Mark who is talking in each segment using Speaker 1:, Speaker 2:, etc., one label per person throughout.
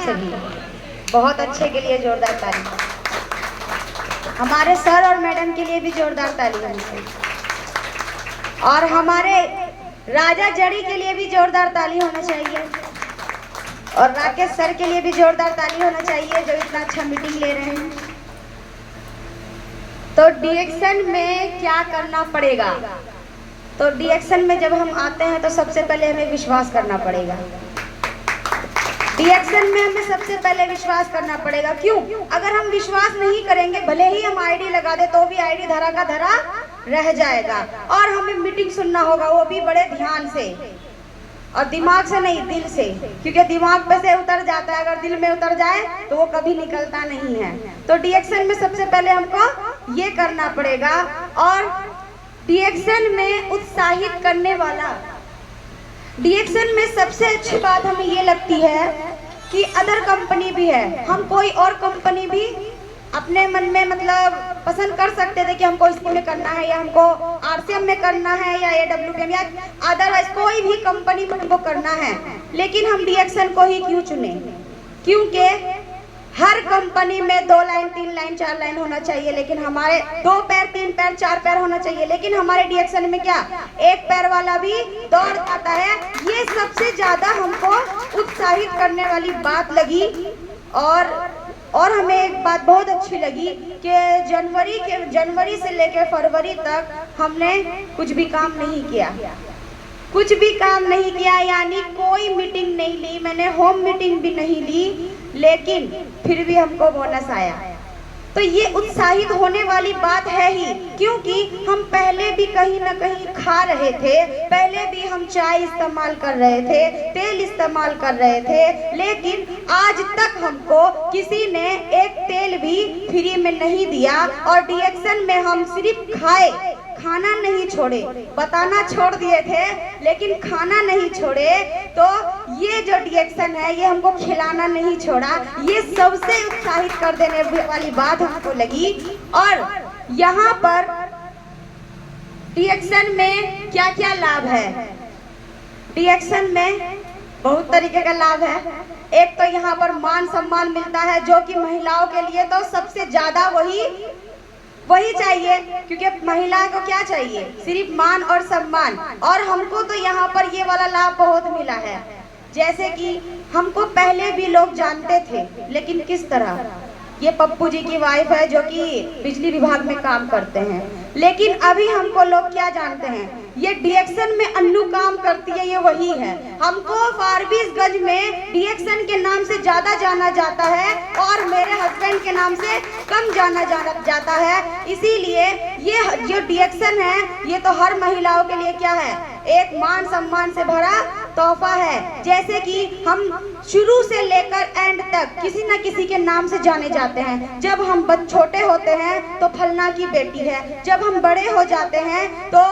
Speaker 1: सभी, बहुत अच्छे के लिए जोरदार ताली। हमारे सर और मैडम के लिए भी जोरदार ताली हमसे, और हमारे राजा जड़ी के लिए भी जोरदार ताली होना चाहिए, और राकेश सर के लिए भी जोरदार ताली होना चाहिए जो इतना अच्छा मीटिंग ले रहे हैं। तो डीएक्शन में क्या करना पड़ेगा? तो डीएक्शन में जब हम आते हैं तो सबसे पहले हमें विश्वास करना पड़ेगा। डीएक्शन में हमें सबसे पहले विश्वास करना पड़ेगा। क्यों? अगर हम विश्वास नहीं करेंगे, भले ही हम आईडी लगा दे तो भी आईडी धरा का धरा रह जाएगा। और हमें मीटिंग सुनना होगा, वो भी बड़े ध्यान से, और दिमाग से नहीं, दिल से, क्योंकि दिमाग पे से उतर जाता है, अगर दिल में उतर जाए तो वो कभी निकलता नहीं है। तो डीएक्शन में सबसे पहले हमको ये करना पड़ेगा। और डीएक्शन में उत्साहित करने वाला, डीएक्शन में सबसे अच्छी बात हमें ये लगती है कि अदर कंपनी भी है, हम कोई और कंपनी भी अपने मन में मतलब पसंद कर सकते थे कि हमको इसमें करना है, या हमको आरसीएम में करना है, या AWPM या अदरवाइज कोई भी कंपनी में हमको करना है, लेकिन हम डीएक्शन को ही क्यों चुने? क्योंकि हर कंपनी में 2 लाइन 3 लाइन 4 लाइन होना चाहिए, लेकिन हमारे 2 पैर 3 पैर 4 पैर होना चाहिए, लेकिन हमारे डीएक्शन में क्या 1 पैर वाला भी दौड़ आता है। ये सबसे ज्यादा हमको उत्साहित करने वाली बात लगी। और हमें एक बात बहुत अच्छी लगी कि जनवरी से लेकर फरवरी तक हमने कुछ भी काम नहीं किया, कुछ भी काम नहीं किया, यानी कोई मीटिंग नहीं ली, मैंने होम मीटिंग भी नहीं ली, लेकिन फिर भी हमको बोनस आया। तो ये उत्साहित होने वाली बात है ही, क्योंकि हम पहले भी कहीं ना कहीं खा रहे थे, पहले भी हम चाय इस्तेमाल कर रहे थे, तेल इस्तेमाल कर रहे थे, लेकिन आज तक हमको किसी ने एक तेल भी फ्री में नहीं दिया। और डीएक्शन में हम सिर्फ खाए, खाना नहीं छोड़े, बताना छोड़ दिए थे लेकिन खाना नहीं छोड़े। तो ये जो डीएक्शन है ये हमको खिलाना नहीं छोड़ा। ये सबसे उत्साहित कर देने वाली बात हमको लगी। और यहाँ पर डीएक्शन में क्या क्या लाभ है? डीएक्शन में बहुत तरीके का लाभ है। एक तो यहाँ पर मान सम्मान मिलता है, जो कि महिलाओं के लिए तो सबसे ज्यादा वही चाहिए, क्योंकि महिला को क्या चाहिए? सिर्फ मान और सम्मान। और हमको तो यहाँ पर ये वाला लाभ बहुत मिला है, जैसे कि हमको पहले भी लोग जानते थे, लेकिन किस तरह? ये पप्पू जी की वाइफ है जो कि बिजली विभाग में काम करते हैं, लेकिन अभी हमको लोग क्या जानते हैं? ये डीएक्शन में अन्नू काम करती है, ये वही है। हमको फारबिसगंज में डीएक्शन के नाम से ज्यादा जाना जाता है और मेरे हस्बैंड के नाम से कम जाना जाता है। इसीलिए ये जो डीएक्शन है ये तो हर महिलाओं के लिए क्या है? एक मान सम्मान से भरा तोहफा है। जैसे कि हम शुरू से लेकर एंड तक किसी न किसी के नाम से जाने जाते हैं। जब हम छोटे होते हैं तो फलना की बेटी है, जब हम बड़े हो जाते हैं तो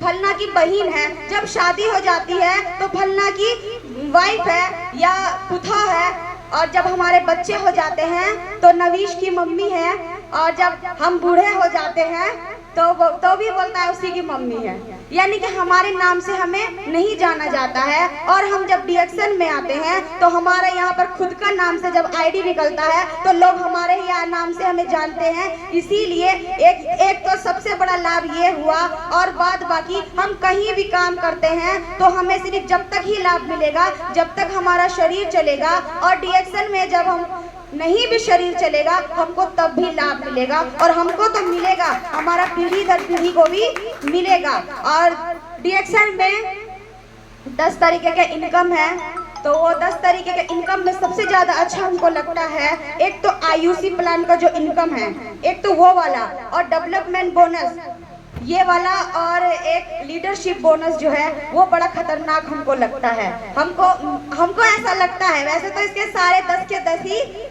Speaker 1: फलना की बहन है, जब शादी हो जाती है तो फलना की वाइफ है या पुथा है, और जब हमारे बच्चे हो जाते हैं तो नवीश की मम्मी है, और जब हम बूढ़े हो जाते हैं तो भी बोलता है उसी की मम्मी है। यानी कि हमारे नाम से हमें नहीं जाना जाता है। और हम जब डीएक्शन में आते हैं तो हमारे यहाँ पर खुद का नाम से जब आईडी निकलता है तो लोग हमारे यहाँ नाम से हमें जानते हैं। इसीलिए एक तो सबसे बड़ा लाभ ये हुआ। और बाद बाकी हम कहीं भी काम करते हैं तो हमें सिर्फ जब तक ही लाभ मिलेगा जब तक हमारा शरीर चलेगा, और डीएक्शन में जब हम नहीं भी शरीर चलेगा हमको तब भी लाभ मिलेगा। और हमको तो मिलेगा, हमारा पीढ़ी दर पीढ़ी को भी मिलेगा। और डीएक्शन में 10 तरीके के इनकम है, तो वो 10 तरीके के इनकम में सबसे ज्यादा अच्छा हमको लगता है एक तो आयुषी प्लान का जो इनकम है, एक तो वो वाला, और डेवलपमेंट बोनस ये वाला, और एक लीडरशिप बोनस जो है वो बड़ा खतरनाक हमको लगता है। हमको ऐसा लगता है। वैसे तो इसके सारे 10 के 10 ही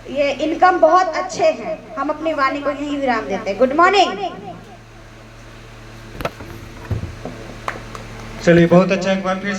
Speaker 1: ये इनकम बहुत अच्छे हैं। हम अपनी वाणी को यही विराम देते हैं। Good morning.
Speaker 2: चलिए, बहुत अच्छा, एक बार फिर